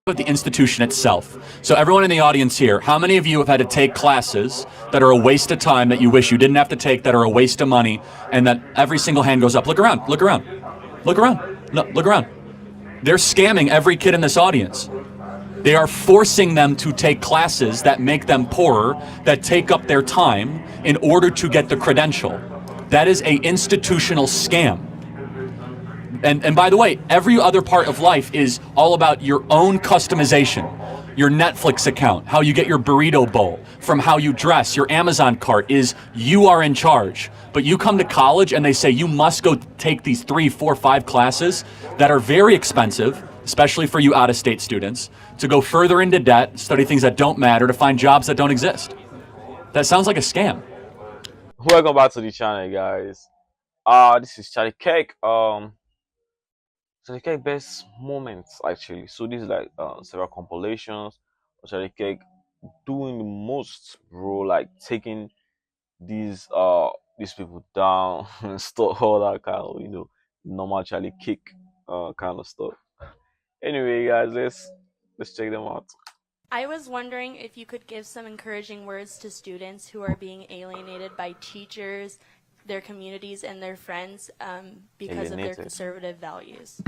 But the institution itself. So everyone in the audience here, how many of you have had to take classes that are a waste of time that you wish you didn't have to take, that are a waste of money, and that every single hand goes up? Look around, look around, look around, no, look around. They're scamming every kid in this audience. They are forcing them to take classes that make them poorer, that take up their time in order to get the credential. That is an institutional scam. And by the way, every other part of life is all about your own customization. Your Netflix account, how you get your burrito bowl, from how you dress, your Amazon cart is you are in charge. But you come to college and they say you must go take these 3, 4, 5 classes that are very expensive, especially for you out-of-state students, to go further into debt, study things that don't matter, to find jobs that don't exist. That sounds like a scam. Welcome back to the channel, guys. This is Charlie Kirk. Charlie Kirk best moments actually. So this is like several compilations of Charlie Kirk doing the most, bro. Like taking these people down and stuff, all that kind of normal Charlie Kirk kind of stuff. Anyway, guys, let's check them out. I was wondering if you could give some encouraging words to students who are being alienated by teachers, their communities, and their friends because of their conservative values.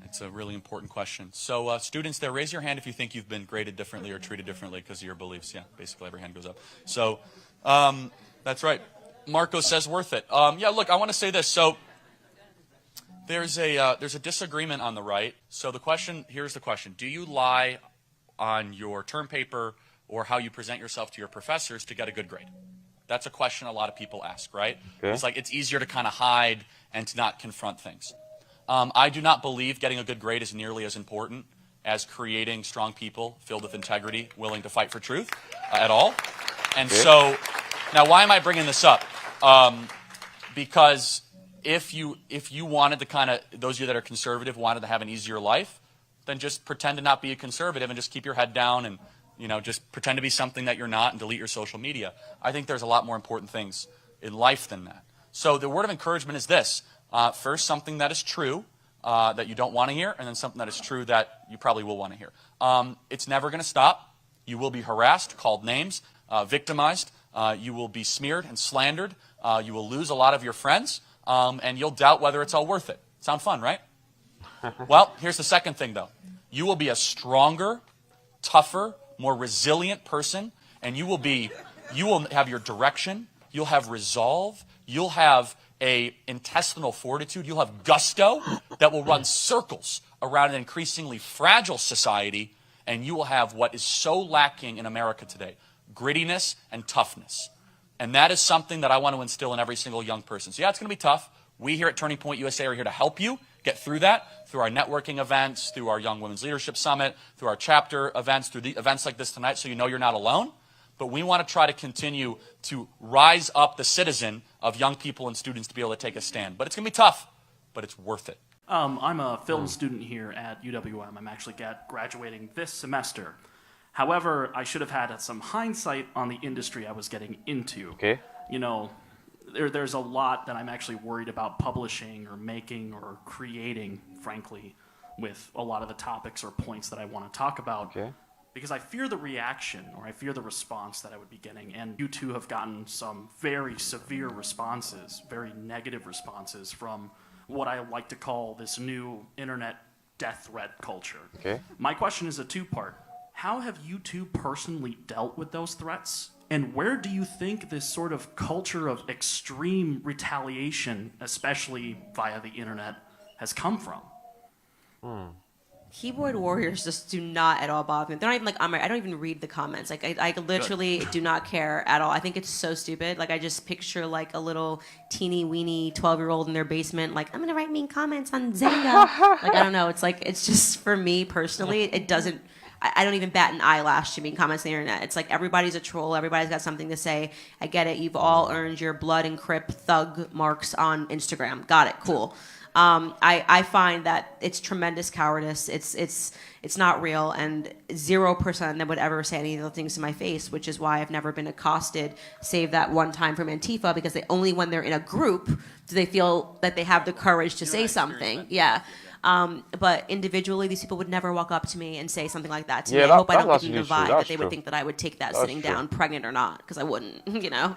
It's a really important question. So students there, raise your hand if you think you've been graded differently or treated differently because of your beliefs. Yeah, basically every hand goes up. So that's right. Marco says worth it. Yeah, look, I want to say this. So there's a disagreement on the right. So the question, here's the question. Do you lie on your term paper or how you present yourself to your professors to get a good grade? That's a question a lot of people ask, right? Okay. It's like it's easier to kind of hide and to not confront things. I do not believe getting a good grade is nearly as important as creating strong people filled with integrity, willing to fight for truth at all. And so, now why am I bringing this up? Because if you wanted to kind of, those of you that are conservative wanted to have an easier life, then just pretend to not be a conservative and just keep your head down and just pretend to be something that you're not and delete your social media. I think there's a lot more important things in life than that. So the word of encouragement is this. First, something that is true that you don't want to hear, and then something that is true that you probably will want to hear. It's never going to stop. You will be harassed, called names, victimized. You will be smeared and slandered. You will lose a lot of your friends, and you'll doubt whether it's all worth it. Sound fun, right? Well, here's the second thing, though. You will be a stronger, tougher, more resilient person, and you will have your direction. You'll have resolve. You'll have a intestinal fortitude. You'll have gusto that will run circles around an increasingly fragile society, and you will have what is so lacking in America today, grittiness and toughness. And that is something that I want to instill in every single young person. So yeah, it's going to be tough. We here at Turning Point USA are here to help you get through that, through our networking events, through our Young Women's Leadership Summit, through our chapter events, through the events like this tonight, so you know you're not alone. But we want to try to continue to rise up the citizen of young people and students to be able to take a stand. But it's going to be tough, but it's worth it. I'm a film student here at UWM. I'm actually graduating this semester. However, I should have had some hindsight on the industry I was getting into. Okay. There's a lot that I'm actually worried about publishing or making or creating, frankly, with a lot of the topics or points that I want to talk about. Okay. Because I fear the reaction, or I fear the response that I would be getting. And you two have gotten some very severe responses, very negative responses from what I like to call this new internet death threat culture. Okay. My question is a two-part. How have you two personally dealt with those threats? And where do you think this sort of culture of extreme retaliation, especially via the internet, has come from? Keyboard warriors just do not at all bother me. They're not even like, I don't even read the comments. Like, I literally do not care at all. I think it's so stupid. Like, I just picture like a little teeny weeny 12-year-old in their basement, like, I'm gonna write mean comments on Zynga. Like, I don't know. It's like, it's just, for me personally, it doesn't, I don't even bat an eyelash to mean comments on the internet. It's like everybody's a troll. Everybody's got something to say. I get it. You've all earned your blood and crip thug marks on Instagram. Got it. Cool. I find that it's tremendous cowardice. It's not real, and 0% of them would ever say any of the things to my face, which is why I've never been accosted, save that one time from Antifa, because only when they're in a group do they feel that they have the courage to say something. Yeah. But individually, these people would never walk up to me and say something like that to me. Yeah, I hope I don't that's give them the actually vibe true. that That's they would true. think that I would take that That's sitting true. down, pregnant or not, because I wouldn't, you know.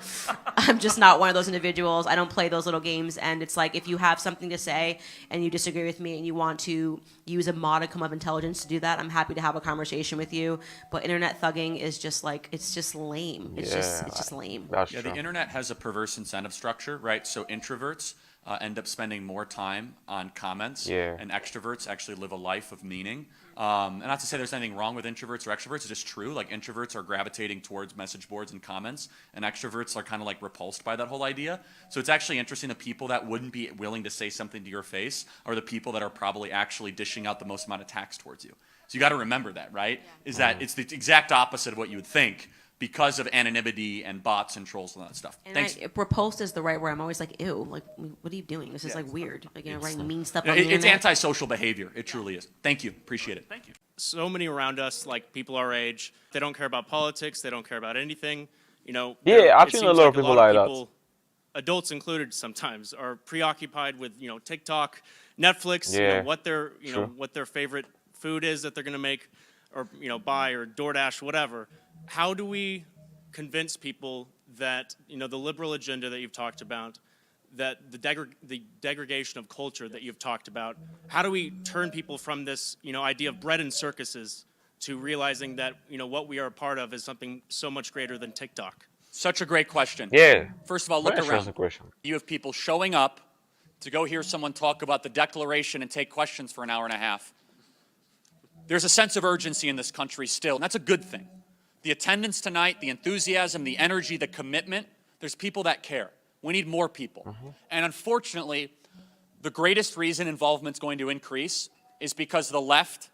I'm just not one of those individuals. I don't play those little games. And it's like, if you have something to say and you disagree with me and you want to use a modicum of intelligence to do that, I'm happy to have a conversation with you. But internet thugging is just like, it's just lame. It's just lame. That's Yeah, true. the internet has a perverse incentive structure, right? So introverts end up spending more time on comments, Yeah. and extroverts actually live a life of meaning. And not to say there's anything wrong with introverts or extroverts, it's just true. Like introverts are gravitating towards message boards and comments, and extroverts are kind of like repulsed by that whole idea. So it's actually interesting the people that wouldn't be willing to say something to your face are the people that are probably actually dishing out the most amount of attacks towards you. So you got to remember that, right? Is that it's the exact opposite of what you would think, because of anonymity and bots and trolls and all that stuff. And Thanks. repulsed is the right word. I'm always like, ew, like, what are you doing? This is like weird. Like, you know, writing mean stuff on the It's internet. antisocial behavior. It truly is. Thank you. Appreciate it. Thank you. So many around us, like people our age, they don't care about politics. They don't care about anything. You know. Yeah, it I've seen a seems lot of people like that. Adults included, sometimes are preoccupied with TikTok, Netflix. Yeah, What their true. what their favorite food is that they're gonna make, or buy, or DoorDash, whatever. How do we convince people that the liberal agenda that you've talked about, that the degradation of culture that you've talked about, how do we turn people from this idea of bread and circuses to realizing that what we are a part of is something so much greater than TikTok? Such a great question. Yeah. First of all, look Very around. interesting question. You have people showing up to go hear someone talk about the Declaration and take questions for an hour and a half. There's a sense of urgency in this country still, and that's a good thing. The attendance tonight, the enthusiasm, the energy, the commitment, there's people that care. We need more people. And unfortunately, the greatest reason involvement's going to increase is because the left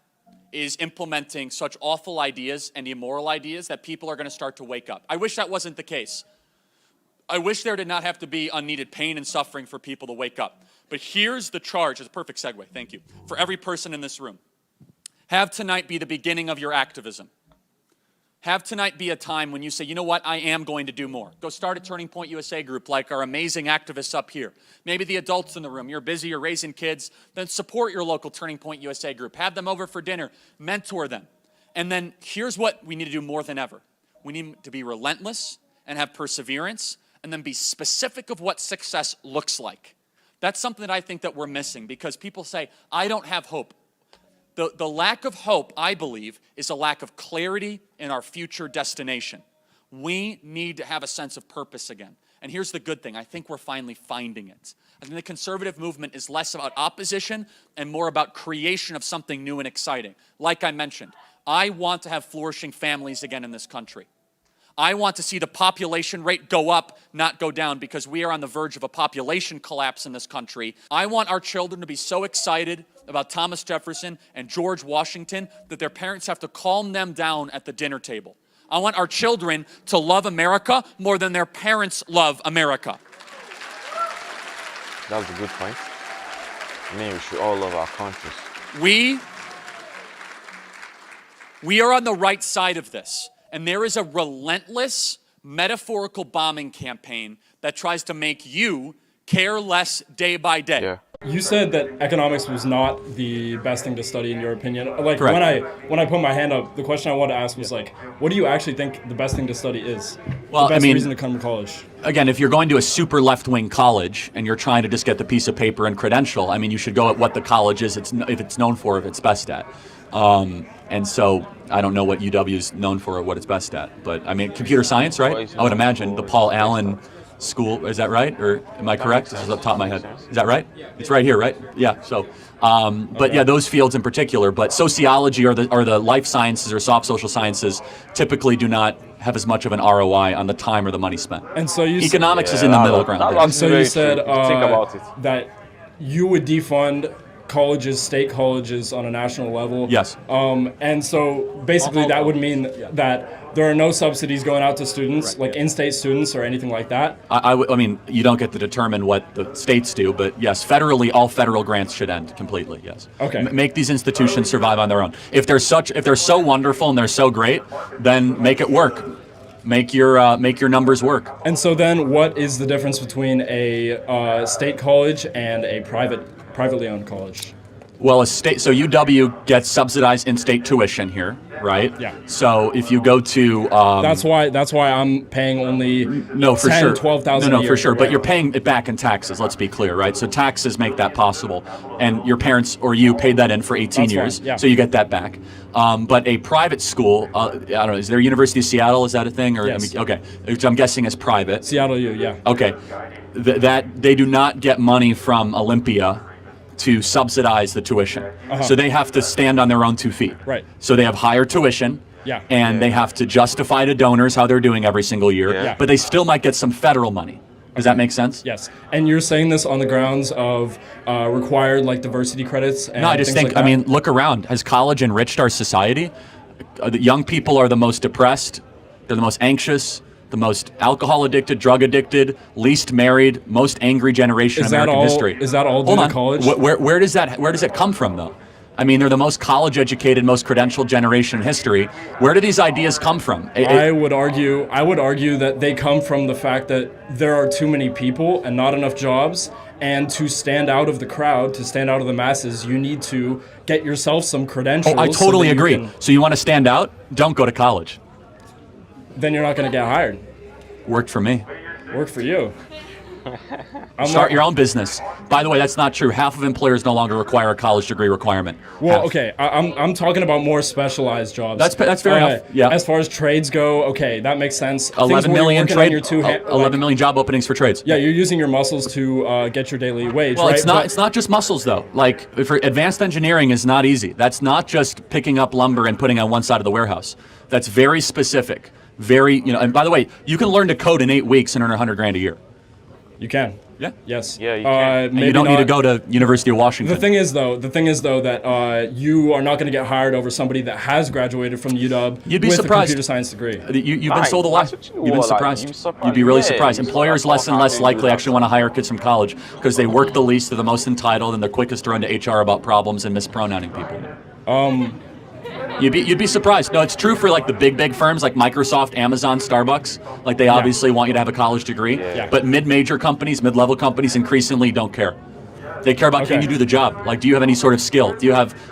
is implementing such awful ideas and immoral ideas that people are going to start to wake up. I wish that wasn't the case. I wish there did not have to be unneeded pain and suffering for people to wake up. But here's the charge. It's a perfect segue, thank you, for every person in this room. Have tonight be the beginning of your activism. Have tonight be a time when you say, you know what, I am going to do more. Go start a Turning Point USA group like our amazing activists up here. Maybe the adults in the room, you're busy, you're raising kids, then support your local Turning Point USA group. Have them over for dinner, mentor them. And then here's what we need to do more than ever. We need to be relentless and have perseverance, and then be specific of what success looks like. That's something that I think that we're missing, because people say, I don't have hope. The lack of hope, I believe, is a lack of clarity in our future destination. We need to have a sense of purpose again. And here's the good thing. I think we're finally finding it. I think the conservative movement is less about opposition and more about creation of something new and exciting. Like I mentioned, I want to have flourishing families again in this country. I want to see the population rate go up, not go down, because we are on the verge of a population collapse in this country. I want our children to be so excited about Thomas Jefferson and George Washington that their parents have to calm them down at the dinner table. I want our children to love America more than their parents love America. That's a good point. I mean, we should all love our countries. We are on the right side of this. And there is a relentless metaphorical bombing campaign that tries to make you care less day by day. Yeah. You said that economics was not the best thing to study in your opinion. Like Correct. when I put my hand up, the question I wanted to ask was like, what do you actually think the best thing to study is? Well, the best I mean, reason to come to college. Again, if you're going to a super left-wing college and you're trying to just get the piece of paper and credential, I mean, you should go at what the college is if it's known for, if it's best at. And so I don't know what UW is known for or what it's best at. But I mean, computer science, right? I would imagine the Paul Allen School, is that right? Or am I correct? This is off the top of my head. Is that right? It's right here, right? Yeah. So, but yeah, those fields in particular. But sociology or the life sciences or soft social sciences typically do not have as much of an ROI on the time or the money spent. And so you Economics is in the middle ground. And so you said think about it. that you would defund colleges, state colleges on a national level. Yes. And so basically that would mean that there are no subsidies going out to students, Correct. like in-state students or anything like that. I mean, you don't get to determine what the states do, but yes, federally, all federal grants should end completely. Yes. Okay. Make these institutions survive on their own. If they're so wonderful and they're so great, then make it work. Make your numbers work. And so then what is the difference between a state college and a privately owned college? Well, so UW gets subsidized in-state tuition here, right? Yeah. So if you go to That's why I'm paying only no, for 10, sure. 12,000 No, a year. for sure. But Right. you're paying it back in taxes. Let's be clear, right? So taxes make that possible, and your parents or you paid that in for 18 That's years, fine, yeah. so you get that back. But a private school, I don't know, is there University of Seattle? Is that a thing? Or Yes. okay, which I'm guessing is private. Seattle U, yeah. Okay, that they do not get money from Olympia to subsidize the tuition. So they have to stand on their own 2 feet. Right. So they have higher tuition. Yeah. And they have to justify to donors how they're doing every single year. Yeah. But they still might get some federal money. Does that make sense? Yes. And you're saying this on the grounds of required like diversity credits and No, I just things think, like I that? mean, look around. Has college enriched our society? The young people are the most depressed. They're the most anxious, the most alcohol addicted, drug addicted, least married, most angry generation Is in that American all- history. is that all due Hold to on. college? Where does it come from, though? I mean, they're the most college-educated, most credentialed generation in history. Where do these ideas come from? I would argue that they come from the fact that there are too many people and not enough jobs. And to stand out of the crowd, to stand out of the masses, you need to get yourself some credentials. I so totally that you agree. can- So you want to stand out? Don't go to college. Then you're not going to get hired. Worked for me. Work for you. Start your own business. By the way, that's not true. Half of employers no longer require a college degree requirement. Well, Half. okay, I'm talking about more specialized jobs. That's fair enough. Yeah. As far as trades go, okay, that makes sense. Things 11 where you're million working on trade. your two hand- 11 million job openings for trades. Yeah, you're using your muscles to get your daily wage. Well, right? it's not. But- It's not just muscles though. Like for advanced engineering is not easy. That's not just picking up lumber and putting it on one side of the warehouse. That's very specific. Very, And by the way, you can learn to code in 8 weeks and earn $100,000 a year. You can. Yeah. Yes. Yeah, you can. And you don't need to go to University of Washington. The thing is though that you are not going to get hired over somebody that has graduated from UW You'd be with surprised. a computer science degree. You've been Right, sold a lie. that's what you You've been want, like, surprised. you're surprised. You'd be really Yeah, surprised. you're Employers surprised less and how less they do likely that actually want to hire kids from college because they work the least, they're the most entitled, and they're quickest to run to HR about problems and mispronouncing people. You'd be surprised. No, it's true for like the big firms like Microsoft, Amazon, Starbucks. Like they obviously want you to have a college degree. Yeah. But mid-major companies, mid-level companies increasingly don't care. They care about can Okay. you do the job? Like, do you have any sort of skill?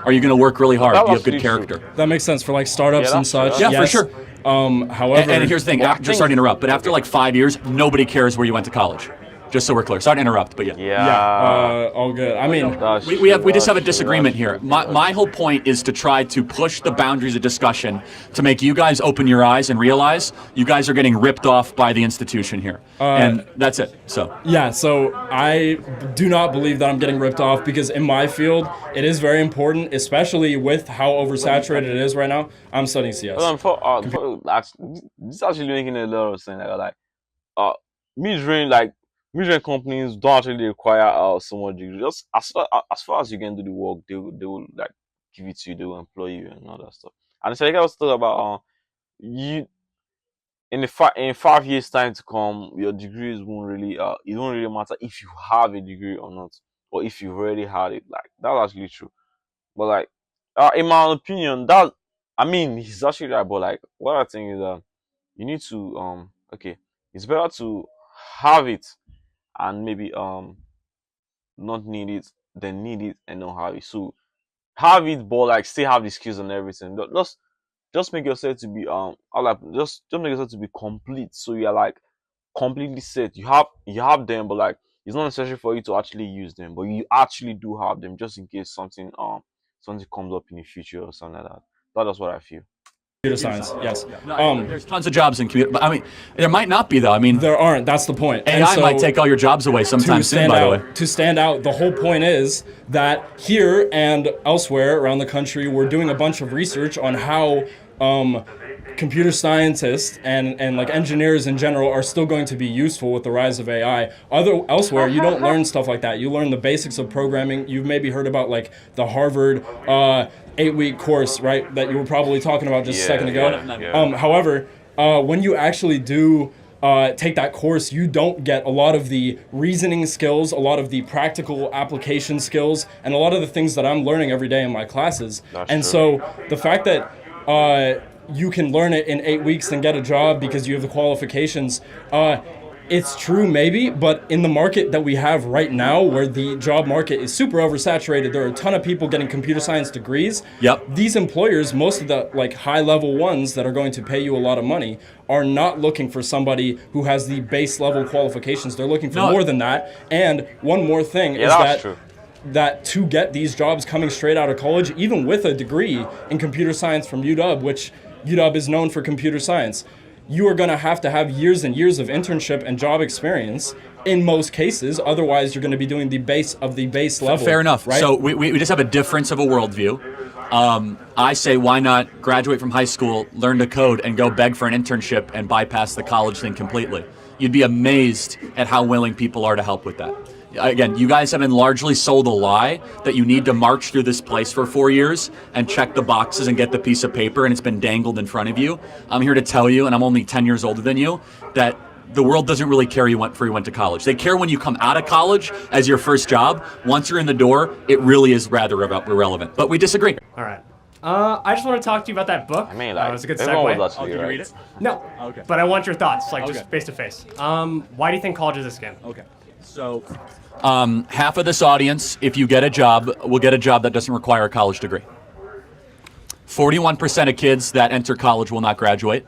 Are you going to work really hard? That Do you was have good actually true. character? That makes sense for like startups Yeah, and that's true. such. Yeah, for yes. sure. However, And here's the thing. Just sorry to interrupt, but after like 5 years, nobody cares where you went to college. Just so we're clear. Sorry to interrupt, but yeah. Yeah. all good. I mean, That's We just true, have a that's disagreement true. here. My whole point is to try to push the boundaries of discussion to make you guys open your eyes and realize you guys are getting ripped off by the institution here. And that's it. So yeah, so I do not believe that I'm getting ripped off because in my field, it is very important, especially with how oversaturated it is right now. I'm studying CS. This actually making a lot of sense. Mid-range companies don't actually require so much degree. Just as far as you can do the work, they will like give it to you. They will employ you and all that stuff. And so like I was talking about you in 5 years time to come, your degrees won't really it won't really matter if you have a degree or not, or if you've already had it. Like that's actually true. But like in my opinion, he's actually right. But like what I think is that you need to it's better to have it and maybe not need it than need it and not have it. So have it but like still have the skills and everything. Just make yourself to be just make yourself to be complete. So you're like completely set. You have them, but like it's not necessary for you to actually use them, but you actually do have them just in case something comes up in the future or something like that. That's what I feel. Computer science, yes. there's tons of jobs in computer. But I mean, there might not be though. I mean, There aren't. That's the point. And AI so might take all your jobs away sometime soon. By the way. To stand out, the whole point is that here and elsewhere around the country, we're doing a bunch of research on how computer scientists and like engineers in general are still going to be useful with the rise of AI. Elsewhere, you don't learn stuff like that. You learn the basics of programming. You've maybe heard about like the Harvard 8-week course, right? That you were probably talking about just a second ago. Yeah. However, when you actually do take that course, you don't get a lot of the reasoning skills, a lot of the practical application skills, and a lot of the things that I'm learning every day in my classes. That's and true. so the fact that you can learn it in 8 weeks and get a job because you have the qualifications, It's true, maybe, but in the market that we have right now, where the job market is super oversaturated, there are a ton of people getting computer science degrees. Yep. These employers, most of the like high-level ones that are going to pay you a lot of money, are not looking for somebody who has the base level qualifications. They're looking for more than that. And one more thing is that's true. that to get these jobs coming straight out of college, even with a degree in computer science from UW, which UW is known for computer science, you are going to have years and years of internship and job experience in most cases. Otherwise, you're going to be doing the base level. Fair enough. Right? So we just have a difference of a worldview. I say, why not graduate from high school, learn to code, and go beg for an internship and bypass the college thing completely? You'd be amazed at how willing people are to help with that. Again, you guys have been largely sold a lie that you need to march through this place for 4 years and check the boxes and get the piece of paper, and it's been dangled in front of you. I'm here to tell you, and I'm only 10 years older than you, that the world doesn't really care you went to college. They care when you come out of college as your first job. Once you're in the door, it really is rather irrelevant. But we disagree. All right. I just want to talk to you about that book. I mean, It like, was a good everyone segue. was actually Did you right. read it? No, Okay. but I want your thoughts, like just Okay. face to face. Why do you think college is a scam? Okay. So half of this audience, if you get a job, will get a job that doesn't require a college degree. 41% of kids that enter college will not graduate.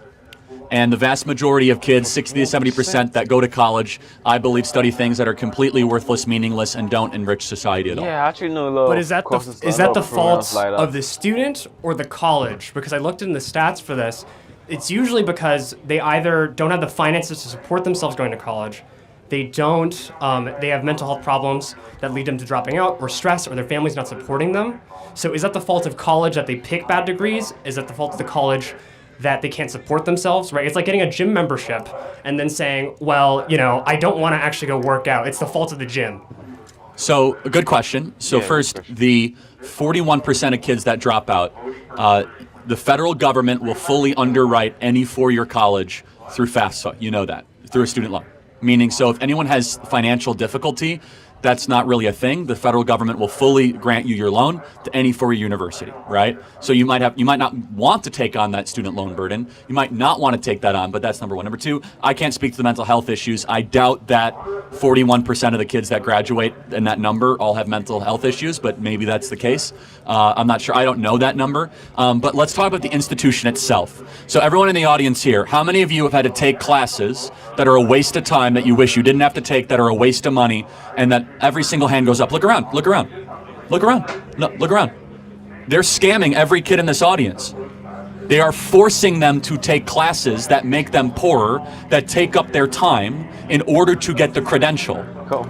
And the vast majority of kids, 60 to 70% that go to college, I believe study things that are completely worthless, meaningless, and don't enrich society at all. Yeah, I actually know a lot. But of is that courses, the a lot of programs fault like that. of the student or the college? Because I looked in the stats for this. It's usually because they either don't have the finances to support themselves going to college, they don't, they have mental health problems that lead them to dropping out, or stress, or their family's not supporting them. So is that the fault of college that they pick bad degrees? Is that the fault of the college that they can't support themselves, right? It's like getting a gym membership and then saying, well, I don't want to actually go work out. It's the fault of the gym. So, a good question. So, Yeah, first, good question. the 41% of kids that drop out, the federal government will fully underwrite any four-year college through FAFSA. You know that, through a student loan. Meaning, so if anyone has financial difficulty, that's not really a thing. The federal government will fully grant you your loan to any four-year university, right? So you might not want to take on that student loan burden. You might not want to take that on, but that's number one. Number two, I can't speak to the mental health issues. I doubt that 41% of the kids that graduate in that number all have mental health issues, but maybe that's the case. I'm not sure. I don't know that number. But let's talk about the institution itself. So everyone in the audience here, how many of you have had to take classes that are a waste of time that you wish you didn't have to take, that are a waste of money, and that every single hand goes up? Look around, look around, look around, no, look around. They're scamming every kid in this audience. They are forcing them to take classes that make them poorer, that take up their time in order to get the credential.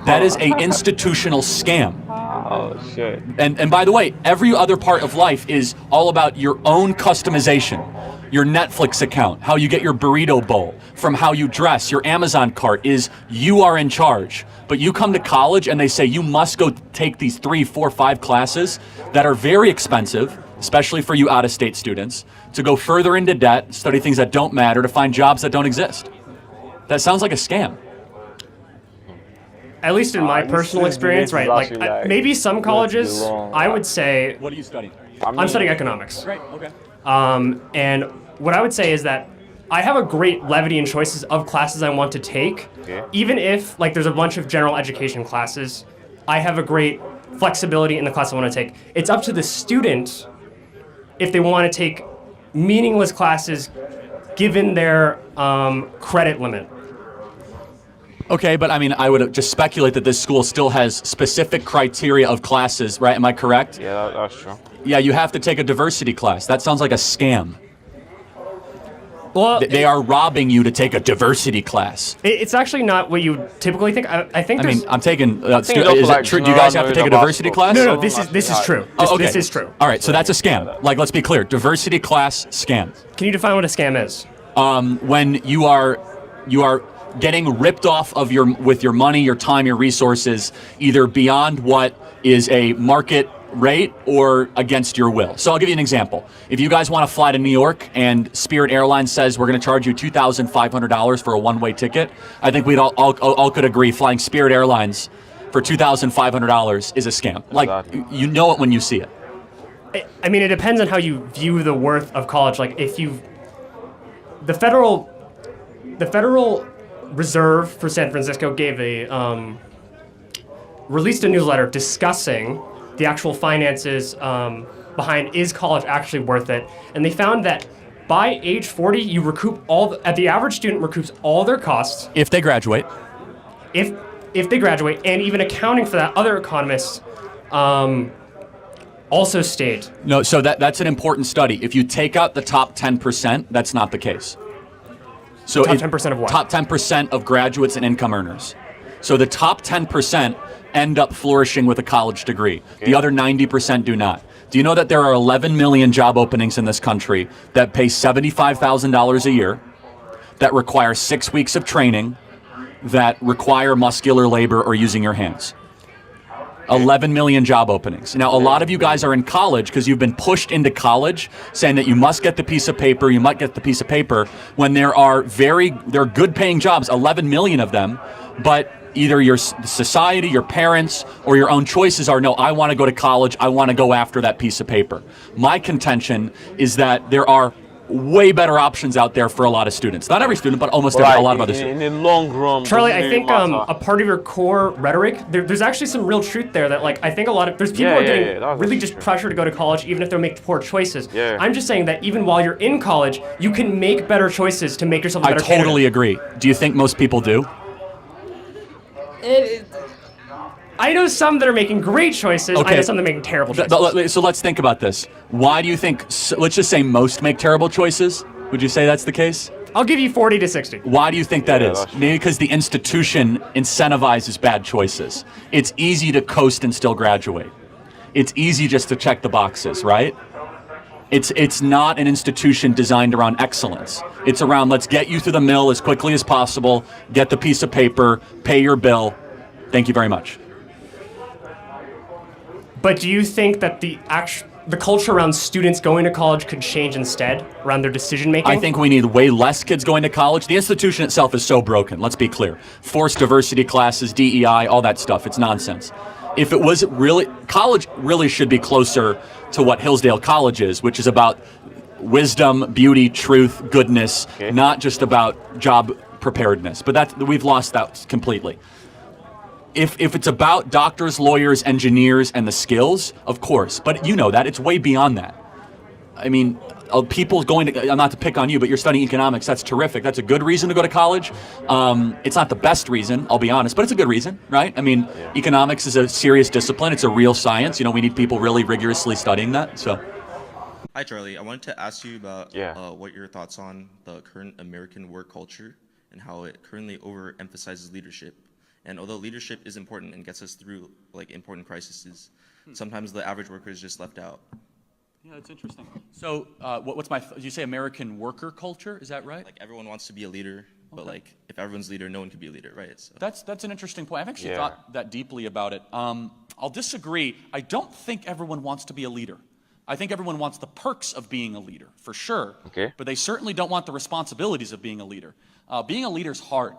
That is an institutional scam. Oh shit. And by the way, every other part of life is all about your own customization. Your Netflix account, how you get your burrito bowl, from how you dress, your Amazon cart is you are in charge. But you come to college and they say you must go take these 3, 4, 5 classes that are very expensive, especially for you out-of-state students, to go further into debt, study things that don't matter, to find jobs that don't exist. That sounds like a scam. At least in my this personal is experience, right? Like, actually like- maybe some colleges, wrong. I would say, What are you studying? I'm studying economics. Great, okay. And what I would say is that I have a great levity and choices of classes I want to take. Okay. Even if, like, there's a bunch of general education classes, I have a great flexibility in the class I want to take. It's up to the student if they want to take meaningless classes given their credit limit. Okay, but I mean, I would just speculate that this school still has specific criteria of classes, right? Am I correct? Yeah, that's true. Yeah, you have to take a diversity class. That sounds like a scam. Well, They are robbing you to take a diversity class. it's actually not what you typically think. I think I there's... mean, I'm taking. it's Is also it like true? Do you guys have to take a general diversity basketball. class? no, this is true. Oh, okay. This is true. All right, so that's a scam. Like, let's be clear. Diversity class scam. Can you define what a scam is? When you are getting ripped off of with your money, your time, your resources, either beyond what is a market rate or against your will. So I'll give you an example. If you guys want to fly to New York and Spirit Airlines says we're going to charge you $2,500 for a one-way ticket, I think we'd all could agree flying Spirit Airlines for $2,500 is a scam. Like, Exactly. you know it when you see it. I mean, it depends on how you view the worth of college. Like, if you, the federal Reserve for San Francisco released a newsletter discussing the actual finances behind is college actually worth it, and they found that by age 40 you recoup the average student recoups all their costs If they graduate. if they graduate, and even accounting for that, other economists also state. No, so that's an important study. If you take out the top 10%, that's not the case. So Top 10% of what? Top 10% of graduates and income earners. So the top 10% end up flourishing with a college degree. The other 90% do not. Do you know that there are 11 million job openings in this country that pay $75,000 a year, that require 6 weeks of training, that require muscular labor or using your hands? 11 million job openings. Now, a lot of you guys are in college because you've been pushed into college saying that you must get the piece of paper, when there are good paying jobs, 11 million of them, but either your society, your parents, or your own choices are, no, I want to go to college, I want to go after that piece of paper. My contention is that there are way better options out there for a lot of students. Not every student, but almost a lot of other students. In the long run, Charlie, I think a part of your core rhetoric, there's actually some real truth there that, like, I think there's people who are getting really just pressured to go to college even if they're making poor choices. Yeah. I'm just saying that even while you're in college, you can make better choices to make yourself a better candidate. I totally agree. Do you think most people do? I know some that are making great choices. Okay. I know some that are making terrible choices. So let's think about this. Why do you think, let's just say most make terrible choices? Would you say that's the case? I'll give you 40 to 60. Why do you think that is? Maybe because the institution incentivizes bad choices. It's easy to coast and still graduate. It's easy just to check the boxes, right? It's not an institution designed around excellence. It's around, let's get you through the mill as quickly as possible, get the piece of paper, pay your bill. Thank you very much. But do you think that the culture around students going to college could change instead, around their decision making? I think we need way less kids going to college. The institution itself is so broken, let's be clear. Forced diversity classes, DEI, all that stuff, it's nonsense. If it was really, college really should be closer to what Hillsdale College is, which is about wisdom, beauty, truth, goodness, not just about job preparedness. But we've lost that completely. If it's about doctors, lawyers, engineers, and the skills, of course. But you know that. It's way beyond that. I mean, people going to, not to pick on you, but you're studying economics. That's terrific. That's a good reason to go to college. It's not the best reason, I'll be honest, but it's a good reason, right? I mean, economics is a serious discipline. It's a real science. You know, we need people really rigorously studying that. So. Hi, Charlie. I wanted to ask you about what your thoughts on the current American work culture and how it currently overemphasizes leadership. And although leadership is important and gets us through like important crises, sometimes the average worker is just left out. Yeah, that's interesting. So, did you say American worker culture? Is that right? Like everyone wants to be a leader, but like if everyone's leader, no one can be a leader, right? So. That's an interesting point. I've actually thought that deeply about it. I'll disagree. I don't think everyone wants to be a leader. I think everyone wants the perks of being a leader, for sure. Okay. But they certainly don't want the responsibilities of being a leader. Being a leader is hard.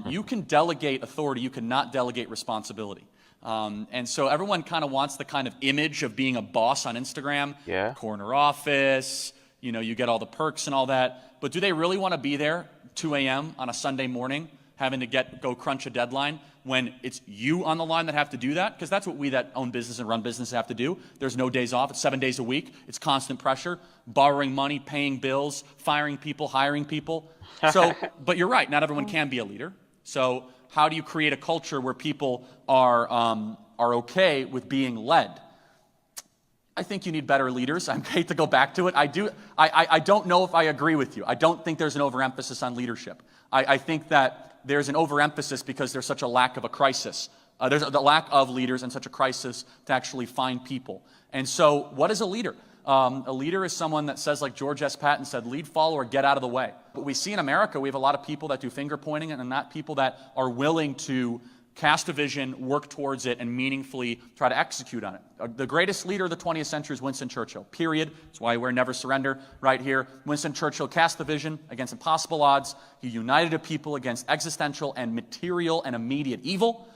You can delegate authority, you cannot delegate responsibility. And so everyone kind of wants the kind of image of being a boss on Instagram, corner office, you know, you get all the perks and all that. But do they really want to be there 2 a.m. on a Sunday morning having to go crunch a deadline when it's you on the line that have to do that? Because that's what we that own business and run business have to do. There's no days off. It's 7 days a week. It's constant pressure, borrowing money, paying bills, firing people, hiring people. So, but you're right, not everyone can be a leader. So how do you create a culture where people are okay with being led? I think you need better leaders. I hate to go back to it. I don't know if I agree with you. I don't think there's an overemphasis on leadership. I think that there's an overemphasis because there's such a lack of a crisis. There's the lack of leaders and such a crisis to actually find people. And so what is a leader? A leader is someone that says, like George S. Patton said, lead, follow, or get out of the way. But we see in America, we have a lot of people that do finger pointing and not people that are willing to cast a vision, work towards it, and meaningfully try to execute on it. The greatest leader of the 20th century is Winston Churchill, period. That's why we're Never Surrender right here. Winston Churchill cast the vision against impossible odds. He united a people against existential and material and immediate evil.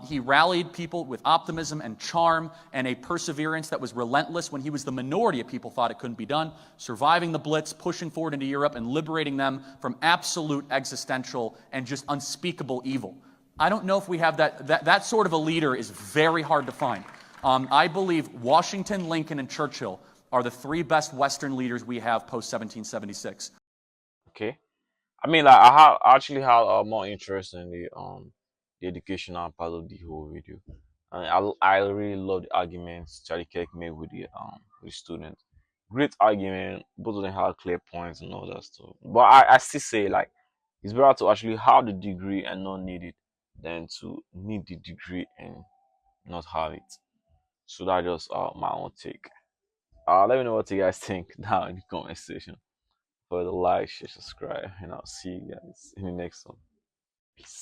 He rallied people with optimism and charm and a perseverance that was relentless when he was the minority of people thought it couldn't be done, surviving the Blitz, pushing forward into Europe, and liberating them from absolute existential and just unspeakable evil. I don't know if we have that sort of a leader is very hard to find. I believe Washington, Lincoln, and Churchill are the three best Western leaders we have post-1776. Okay. I mean, like, I actually had more interest in the educational part of the whole video. I really love the arguments Charlie Kirk made with the students. Great argument. Both of them had clear points and all that stuff. But I still say, like, it's better to actually have the degree and not need it than to need the degree and not have it. So that's just my own take. Let me know what you guys think down in the comment section. For the like, share, subscribe, and I'll see you guys in the next one. Peace.